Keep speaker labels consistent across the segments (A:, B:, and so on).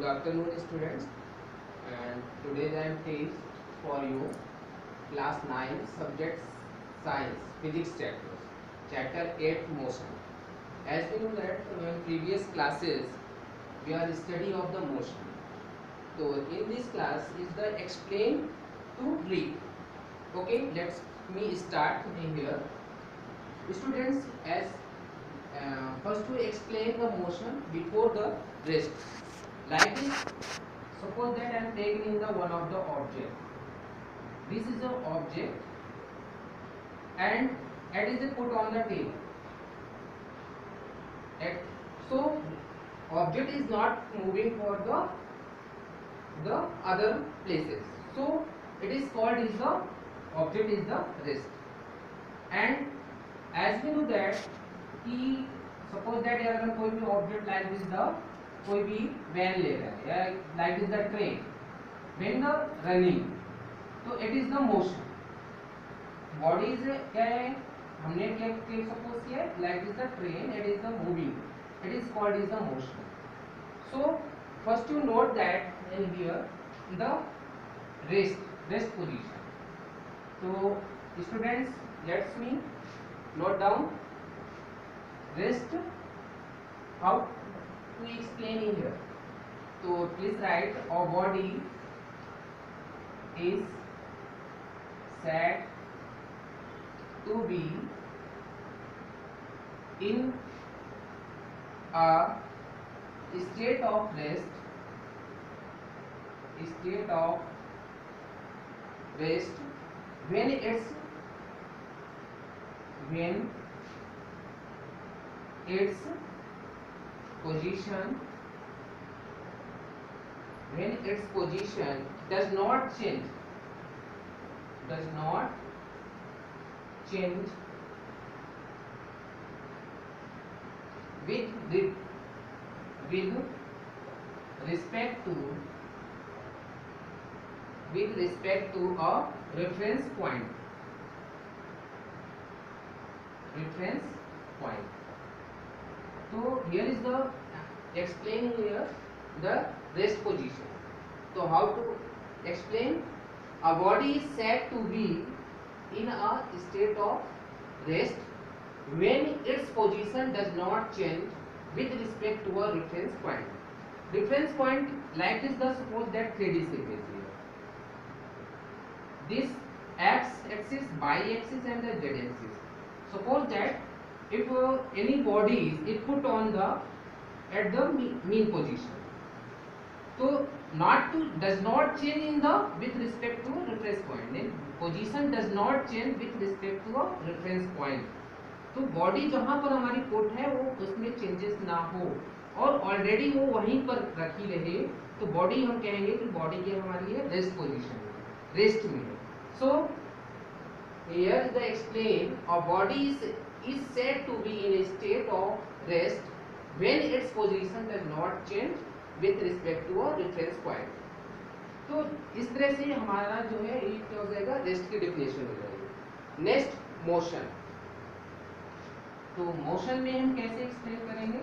A: Good afternoon, students. And today I am teach for you class 9 subjects science physics chapter 8 motion. As we know that in previous classes we are study of the motion. So in this class is the explain to read. Okay, let's me start in here. Students, as first we explain the motion before the rest. Like this, suppose that I am taking the one of the object. This is the object and it is put on the table. So object is not moving for the other places. So it is called is the object is the rest. And as we know that कि suppose that अगर कोई भी object like this the कोई भी van ले रहा है या like this the train when the running तो it is the motion body is क्या है हमने क्या suppose किया like this the train it is the moving it is called is the motion. So first you note that in here the rest position. So students, let's me note down rest. How to explain in here? So please write our body is said to be in a state of rest when its position does not change with respect to a reference point. So here is the explain here the rest position. So how to explain? A body is said to be in a state of rest when its position does not change with respect to a reference point. Reference point like this, the suppose that 3D shape is here. This x-axis, y-axis and the z-axis. Suppose that if any body is put on the at the mean position, so does not change in the with respect to reference point. Then position does not change with respect to a reference point. तो body जहाँ पर हमारी put है वो उसमें changes ना हो और ऑलरेडी वो वहीं पर रखी रहे तो बॉडी हम कहेंगे कि बॉडी की हमारी है रेस्ट पोजीशन में, रेस्ट में है. So here the explain a body is said to be in a state of rest when its position does not change with respect to a reference point. तो इस तरह से हमारा जो है ये क्या हो जाएगा, रेस्ट की डेफिनेशन हो जाएगी. Next motion. तो मोशन में हम कैसे एक्सप्लेन करेंगे?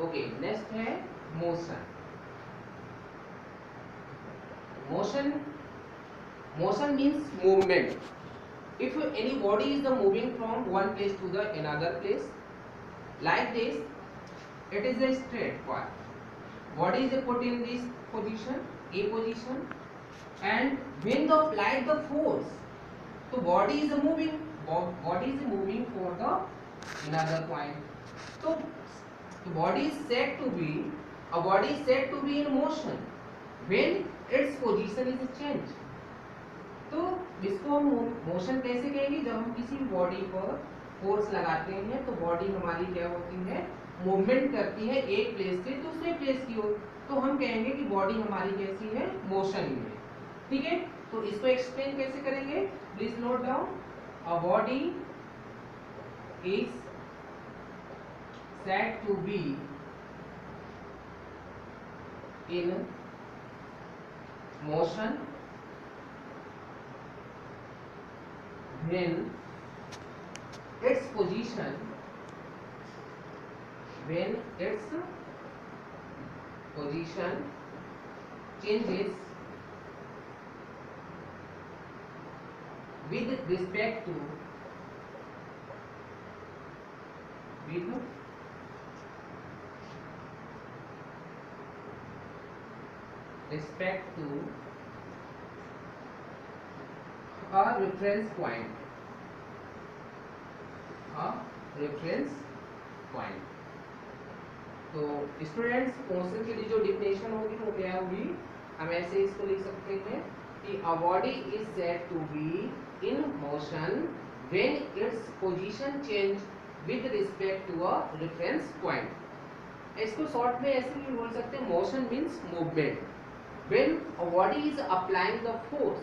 A: ओके, नेक्स्ट है motion. Motion means movement. If any body is moving from one place to the another place, like this, it is a straight path. Body is put in this position, A position, and when the applied the force, so body is moving for the another point. So the body is said to be in motion when its position is changed. तो इसको हम motion कैसे कहेंगे? जब हम किसी body पर force लगाते हैं तो बॉडी हमारी क्या होती है, मूवमेंट करती है एक प्लेस से दूसरे प्लेस की ओर, तो हम कहेंगे कि बॉडी हमारी कैसी है, मोशन में. ठीक है, तो इसको एक्सप्लेन कैसे करेंगे? Please note down. A body is said to be in motion when its position when its position changes with respect to a reference point, तो स्टूडेंट्स मोशन के लिए जो डिफिनेशन होगी वो क्या होगी, हम ऐसे इसको लिख सकते हैं कि a body is said to be in motion when its position change with respect to a reference point. इसको शॉर्ट में ऐसे भी बोल सकते हैं, motion means movement. When a body is applying the force,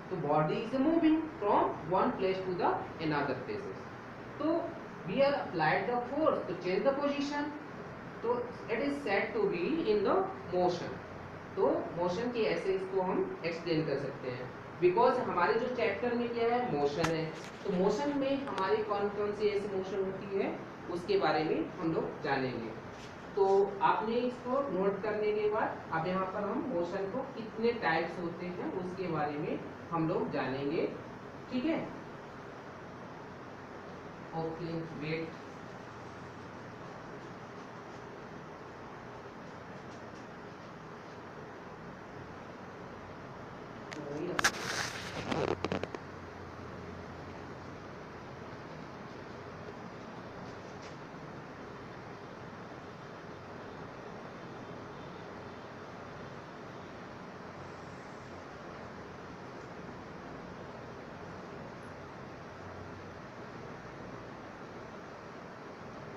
A: तो body is moving from one place to the another places, तो we are applied the force to change the position, तो it is said to be in the motion. तो motion के ऐसे इसको हम explain कर सकते हैं, बिकॉज हमारे जो चैप्टर में क्या है, मोशन है, तो मोशन में हमारे कौन कौन सी ऐसी मोशन होती है उसके बारे में हम लोग जानेंगे। तो आपने इसको नोट करने के बाद अब यहाँ पर हम मोशन को कितने टाइप्स होते हैं उसके बारे में हम लोग जानेंगे, ठीक है। ओके वेट,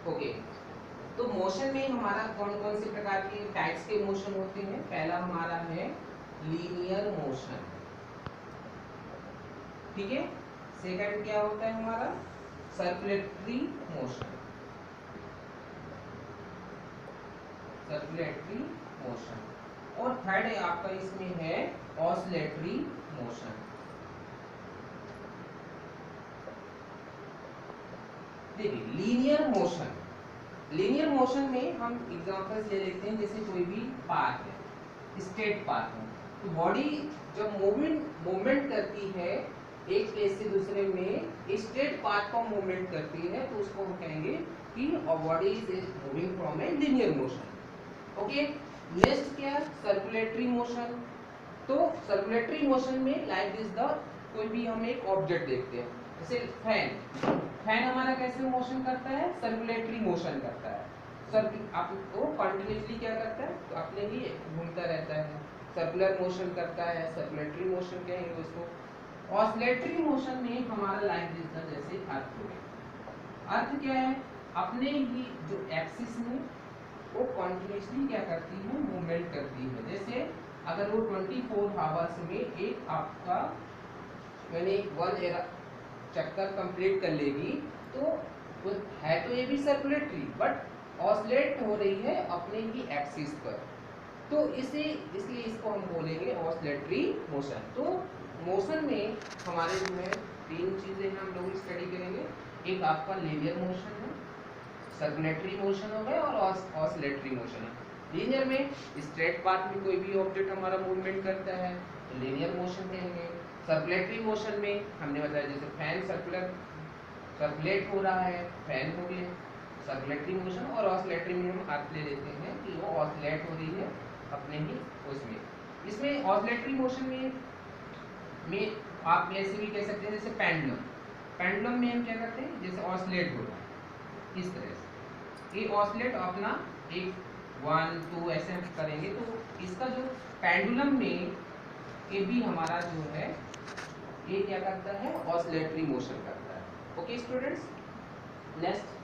A: ओके तो मोशन में हमारा कौन कौन से प्रकार के टाइप्स के मोशन होते हैं। पहला हमारा है लीनियर मोशन, ठीक है। सेकंड क्या होता है हमारा, सर्कुलेटरी मोशन, और थर्ड है आपका इसमें है ऑसिलेटरी मोशन। देखिए लीनियर मोशन में हम एग्जांपल्स ले लेते हैं, जैसे कोई भी पाथ है, स्ट्रेट पाथ है, तो बॉडी जब मूवमेंट करती है एक प्लेस से दूसरे में, स्ट्रेट पाथ का मूवमेंट करती है, तो उसको हम कहेंगे कि body is moving from a linear motion. Okay, next क्या, सर्कुलेटरी मोशन। तो सर्कुलेटरी मोशन में लाइक दिस द, कोई भी हम एक ऑब्जेक्ट देखते हैं, जैसे फैन हमारा कैसे मोशन करता है, सर्कुलेटरी मोशन करता है। आपको कंटिन्यूसली क्या करता है, तो अपने ही घूमता रहता है, सर्कुलर मोशन करता है, सर्कुलेटरी मोशन कहेंगे उसको। ऑसिलेटरी मोशन में हमारा लाइक दिस द, जैसे अर्थ हो गया। अर्थ क्या है, अपने ही जो एक्सिस में वो कंटिन्यूसली क्या करती है, मूवमेंट करती है। जैसे अगर वो 24 आवर्स में एक आपका मैंने वन चक्कर कंप्लीट कर लेगी, तो वो है तो ये भी सर्कुलेटरी, बट ऑसिलेट हो रही है अपने ही एक्सिस पर, तो इसलिए इसको हम बोलेंगे ऑसिलेटरी मोशन। तो मोशन में हमारे जो है तीन चीजें हम लोग स्टडी करेंगे, एक आपका लीनियर मोशन है, सर्कुलेटरी मोशन हो गया, और ऑसिलेटरी मोशन है। लीनियर में स्ट्रेट पाथ में कोई भी ऑब्जेक्ट हमारा मूवमेंट करता है तो लीनियर मोशन कहेंगे। सर्कुलेटरी मोशन में हमने बताया जैसे फैन सर्कुलेट हो रहा है, फैन हो गया सर्कुलेटरी मोशन, और ऑसिलेटरी में हम अर्थ ले लेते हैं कि वो ऑसिलेट हो रही है अपने ही उसमें। इसमें ऑसिलेटरी मोशन में आप ऐसे भी कह सकते हैं जैसे पेंडुलम में हम क्या करते हैं, जैसे ऑसिलेट हो रहा है इस तरह से, ये ऑसिलेट अपना एक 1 2 ऐसे हम करेंगे, तो इसका जो पेंडुलम में ये भी हमारा जो है ये क्या करता है, ऑसिलेटरी मोशन करता है। ओके स्टूडेंट्स, नेक्स्ट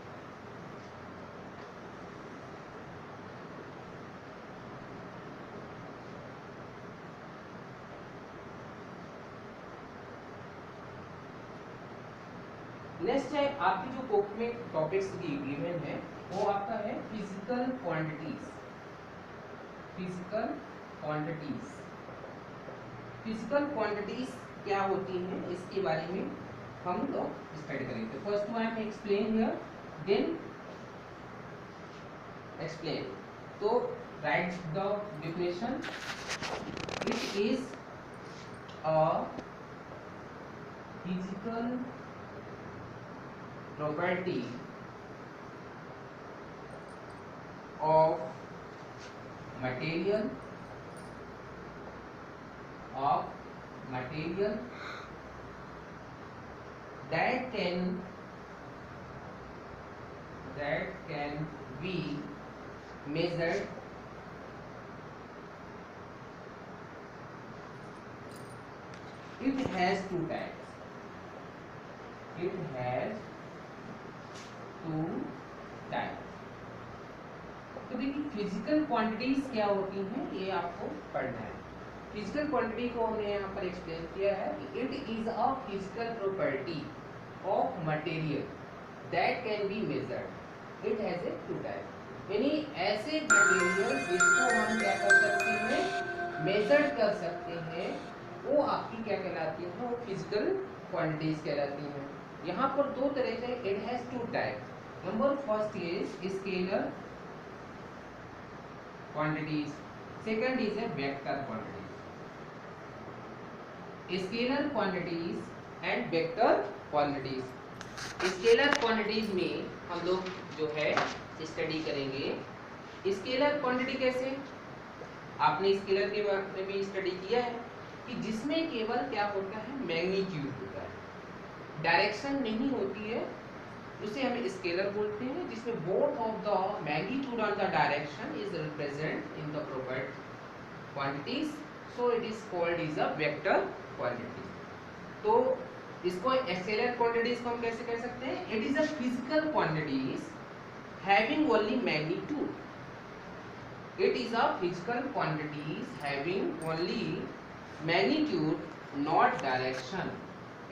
A: नेक्स्ट है आपकी जो बुक में टॉपिक्स गिवन है वो आपका है फिजिकल क्वांटिटीज। फिजिकल क्वांटिटीज क्या होती हैं इसके बारे में हम लोग स्टडी करेंगे। First one explain here, then explain. तो write the definition, it is a physical property of material that can be measured it has two types तो देखिए फिजिकल क्वांटिटीज क्या होती हैं ये आपको पढ़ना है। फिजिकल क्वांटिटी को हमने यहाँ पर एक्सप्लेन किया है कि it is a physical property of material that can be measured, it has a two type. यानी ऐसे मटेरियल जिसको हम क्या कर सकते हैं, मेजर कर सकते हैं, वो आपकी क्या कहलाती है, वो फिजिकल क्वांटिटीज कहलाती हैं। यहाँ पर दो तरह से, it has two type. Number first is scalar quantities, second is a vector quantities, scalar quantities and vector quantities। scalar quantities में हम लोग जो है स्टडी करेंगे। स्केलर क्वांटिटी कैसे, आपने स्केलर के बारे में स्टडी किया है कि जिसमें केवल क्या होता है, मैग्नीट्यूड होता है, डायरेक्शन नहीं होती है, उसे हम स्केलर बोलते हैं, जिसमें बोथ ऑफ द मैग्नीट्यूड और the direction is represent in the provide quantities, so it is called is a vector quantity. तो इसको स्केलर क्वांटिटीज को हम कैसे कह सकते हैं, it is a physical quantities having only magnitude, it is a physical quantities having only magnitude not direction,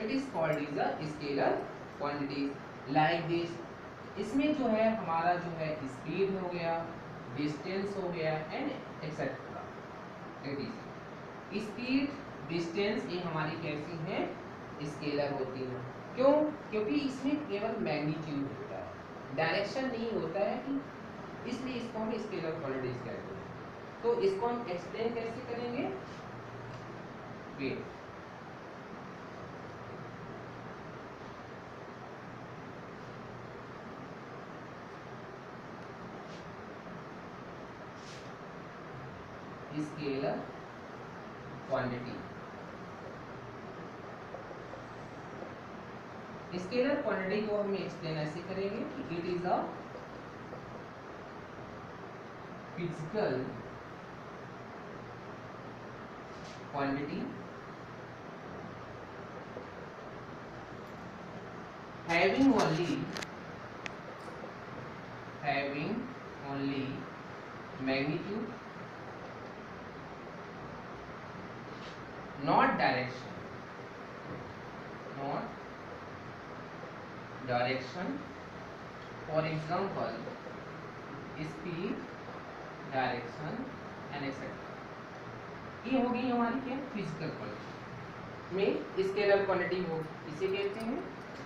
A: it is called is a scalar quantities. Like this, इसमें जो है हमारा जो है स्पीड हो गया, डिस्टेंस हो गया एंड एक्सेट्रा। स्पीड डिस्टेंस ये हमारी कैसी है, स्केलर होती है। क्यों, क्योंकि इसमें केवल मैग्नीट्यूड होता है, डायरेक्शन नहीं होता है, कि इसलिए इसको हम स्केलर क्वांटिटीज कहते हैं। तो इसको हम एक्सप्लेन कैसे करेंगे, wait. Scalar quantity, scalar quantity को हम एक्सप्लेन ऐसे करेंगे कि it is a physical quantity having only magnitude not direction, for example speed, direction and etc। ये होगी हमारी क्या, फिजिकल क्वांटिटी में स्केलर क्वांटिटी हो, इसे कहते हैं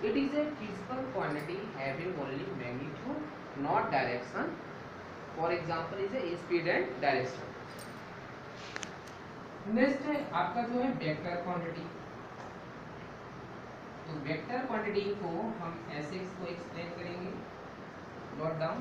A: it is a physical quantity having only magnitude not direction, for example is a speed and direction. Next है आपका जो है वेक्टर क्वांटिटी। तो वेक्टर क्वांटिटी को हम ऐसे इसको एक्सप्लेन करेंगे, नोट डाउन।